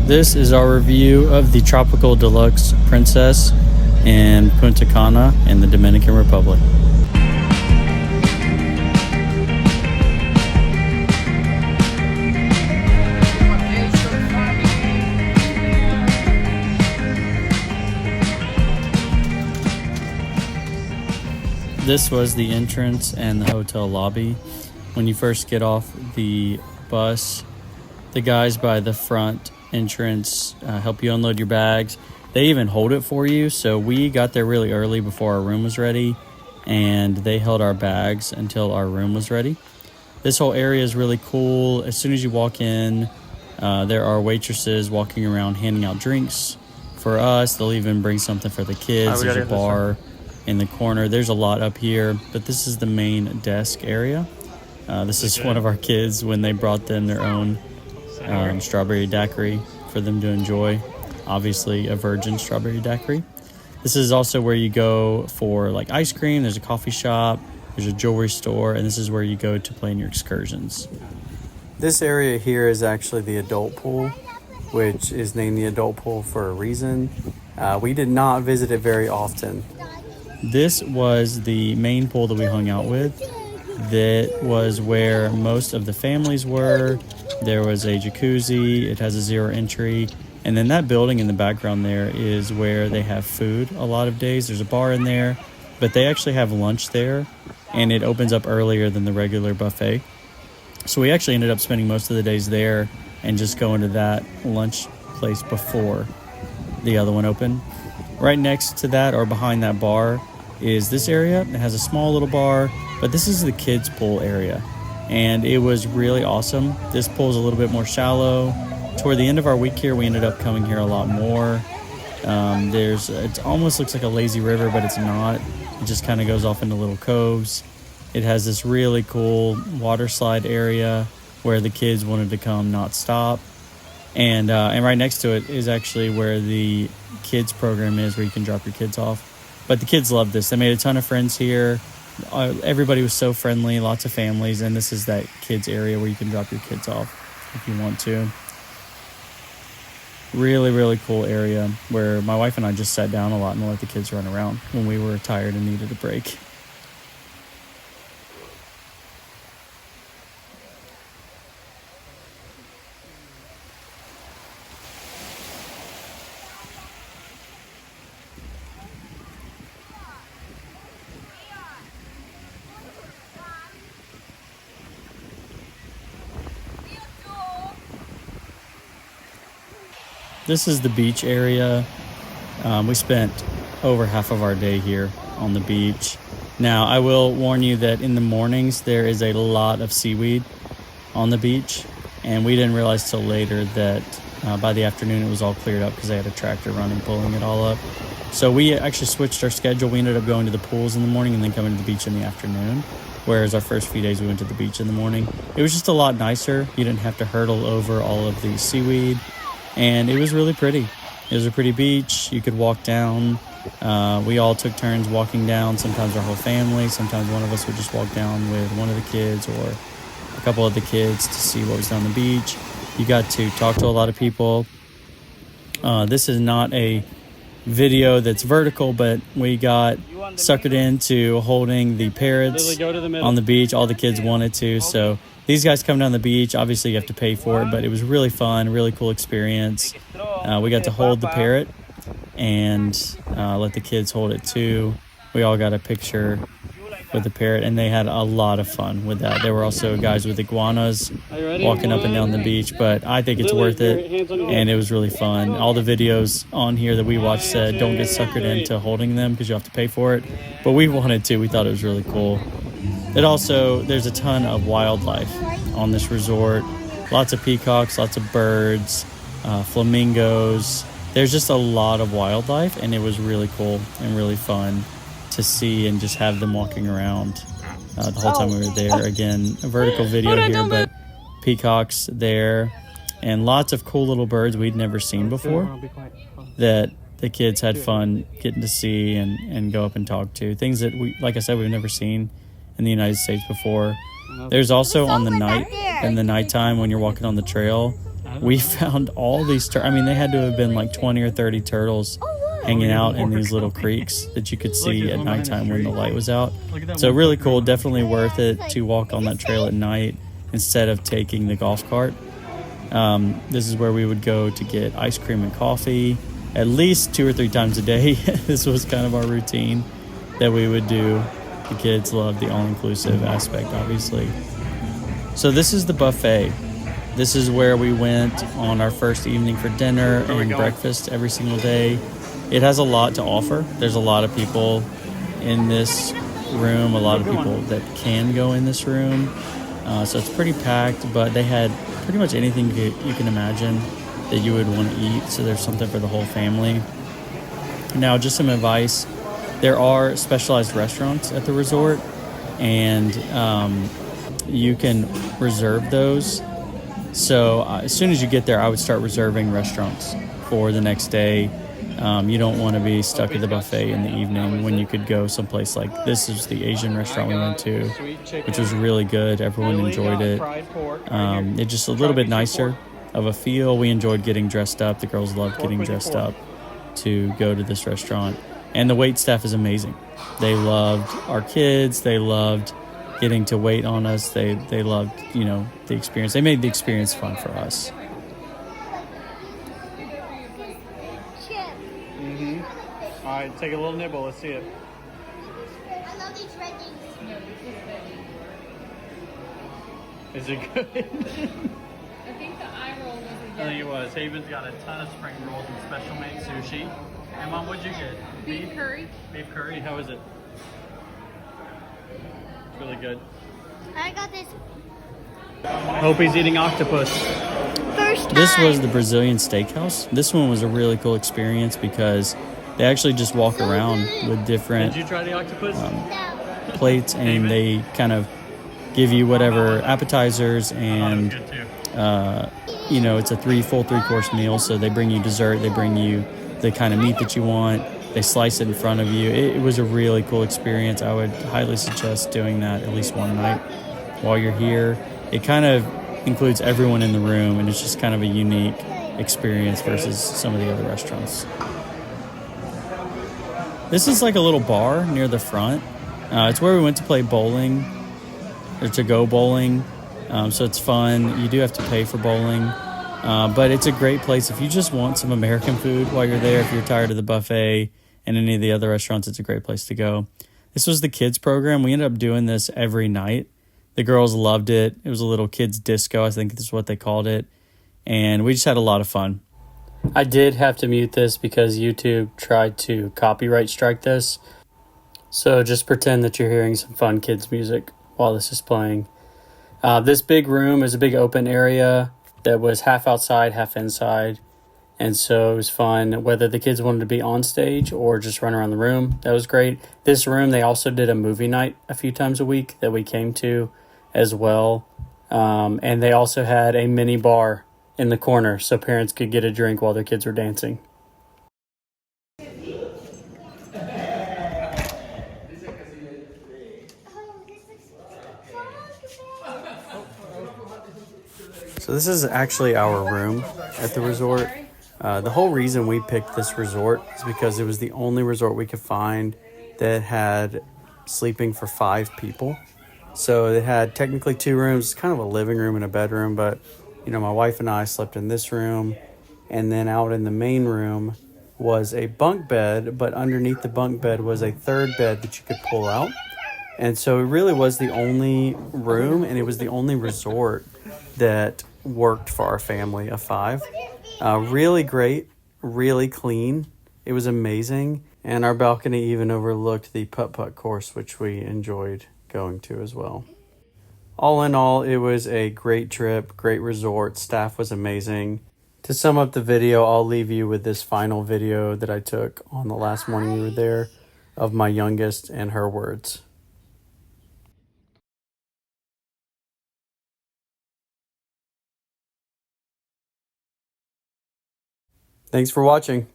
This is our review of the Tropical Deluxe Princess in Punta Cana in the Dominican Republic. This was the entrance and the hotel lobby. When you first get off the bus, the guys by the front entrance help you unload your bags. They even hold it for you. So we got there really early before our room was ready, and they held our bags until our room was ready. This whole area is really cool. As soon as you walk in, there are waitresses walking around handing out drinks for us. They'll even bring something for the kids. There's a bar in the corner. There's a lot up here, but this is the main desk area. This is one of our kids when they brought them their own strawberry daiquiri for them to enjoy. Obviously a virgin strawberry daiquiri. This is also where you go for like ice cream. There's a coffee shop, there's a jewelry store, and this is where you go to plan your excursions. This area here is actually the adult pool, which is named the adult pool for a reason. We did not visit it very often. This was the main pool that we hung out with. That was where most of the families were. There was a jacuzzi. It has a zero entry. And then that building in the background there is where they have food a lot of days. There's a bar in there, but they actually have lunch there, and it opens up earlier than the regular buffet. So we actually ended up spending most of the days there and just going to that lunch place before the other one opened. Right next to that or behind that bar is this area. It has a small little bar, but this is the kids pool area, and it was really awesome. This pool is a little bit more shallow. Toward the end of our week here, we ended up coming here a lot more. It almost looks like a lazy river, but it's not. It just kind of goes off into little coves. It has this really cool water slide area where the kids wanted to come, not stop. And right next to it is actually where the kids program is, where you can drop your kids off. But the kids loved this. They made a ton of friends here. Everybody was so friendly, lots of families, and this is that kids area where you can drop your kids off if you want to. Really, really cool area where my wife and I just sat down a lot and let the kids run around when we were tired and needed a break. This is the beach area. We spent over half of our day here on the beach. Now, I will warn you that in the mornings, there is a lot of seaweed on the beach, and we didn't realize till later that by the afternoon it was all cleared up because they had a tractor running, pulling it all up. So we actually switched our schedule. We ended up going to the pools in the morning and then coming to the beach in the afternoon, whereas our first few days we went to the beach in the morning. It was just a lot nicer. You didn't have to hurdle over all of the seaweed. And it was really pretty. It was a pretty beach. You could walk down. We all took turns walking down. Sometimes our whole family. Sometimes one of us would just walk down with one of the kids or a couple of the kids to see what was down the beach. You got to talk to a lot of people. This is not a video that's vertical, but we got suckered into holding the parrots on the beach. All the kids wanted to, so these guys come down the beach. Obviously you have to pay for it, but it was really fun, really cool experience. We got to hold the parrot and let the kids hold it too. We all got a picture with the parrot, and they had a lot of fun with that. There were also guys with iguanas walking up and down the beach, but I think it's worth it, and it was really fun. All the videos on here that we watched said don't get suckered into holding them because you have to pay for it, but we wanted to. We thought it was really cool. There's a ton of wildlife on this resort. Lots of peacocks, lots of birds, flamingos. There's just a lot of wildlife, and it was really cool and really fun to see and just have them walking around the whole time we were there. Again, a vertical video here, but peacocks there, and lots of cool little birds we'd never seen before that the kids had fun getting to see and go up and talk to. Things that like I said, we've never seen in the United States before. There's also in the nighttime when you're walking on the trail, we found all these I mean, they had to have been like 20 or 30 turtles hanging out in these little creeks that you could see at nighttime when the light was out. So really cool, definitely worth it to walk on that trail at night instead of taking the golf cart. This is where we would go to get ice cream and coffee at least 2 or 3 times a day. This was kind of our routine that we would do. The kids loved the all-inclusive aspect, obviously. So this is the buffet. This is where we went on our first evening for dinner and breakfast every single day. It has a lot to offer. There's a lot of people in this room, a lot of people that can go in this room. So it's pretty packed, but they had pretty much anything you can imagine that you would want to eat. So there's something for the whole family. Now, just some advice. There are specialized restaurants at the resort, and you can reserve those. So as soon as you get there, I would start reserving restaurants for the next day. You don't want to be stuck at the buffet in the evening when you could go someplace like this is the Asian restaurant we went to, which was really good. Everyone enjoyed it. It's just a little bit nicer of a feel. We enjoyed getting dressed up. The girls loved getting dressed up to go to this restaurant. And the wait staff is amazing. They loved our kids. They loved getting to wait on us. They loved, the experience. They made the experience fun for us. All right, take a little nibble. Let's see it. I love these red things. Is it good? I think the eye roll was a I think it was. Haven's got a ton of spring rolls and special made sushi. And Mom, what'd you get? beef curry. Beef curry. How is it? It's really good. I got this Hope he's eating octopus. first time. This was the Brazilian steakhouse. This one was a really cool experience because they actually just walk around with different Did you try the octopus? plates, and they kind of give you whatever appetizers, and Good too. it's a full three-course meal. So they bring you dessert, they bring you the kind of meat that you want, they slice it in front of you. It was a really cool experience. I would highly suggest doing that at least one night while you're here. It kind of includes everyone in the room, and it's just kind of a unique experience versus some of the other restaurants. This is like a little bar near the front. It's where we went to play bowling, or to go bowling. So it's fun. You do have to pay for bowling. But it's a great place if you just want some American food while you're there. If you're tired of the buffet and any of the other restaurants, it's a great place to go. This was the kids program. We ended up doing this every night. The girls loved it. It was a little kids disco, I think that's what they called it. And we just had a lot of fun. I did have to mute this because YouTube tried to copyright strike this. So just pretend that you're hearing some fun kids music while this is playing. This big room is a big open area that was half outside, half inside. And so it was fun, whether the kids wanted to be on stage or just run around the room. That was great. This room, they also did a movie night a few times a week that we came to as well. And they also had a mini bar in the corner so parents could get a drink while their kids were dancing. So this is actually our room at the resort. The whole reason we picked this resort is because it was the only resort we could find that had sleeping for 5 people. So it had technically 2 rooms, kind of a living room and a bedroom, but my wife and I slept in this room, and then out in the main room was a bunk bed, but underneath the bunk bed was a third bed that you could pull out. And so it really was the only room, and it was the only resort that worked for our family of 5. Really great, really clean. It was amazing. And our balcony even overlooked the putt-putt course, which we enjoyed going to as well. All in all, it was a great trip, great resort. Staff was amazing. To sum up the video, I'll leave you with this final video that I took on the last morning we were there of my youngest and her words. Thanks for watching.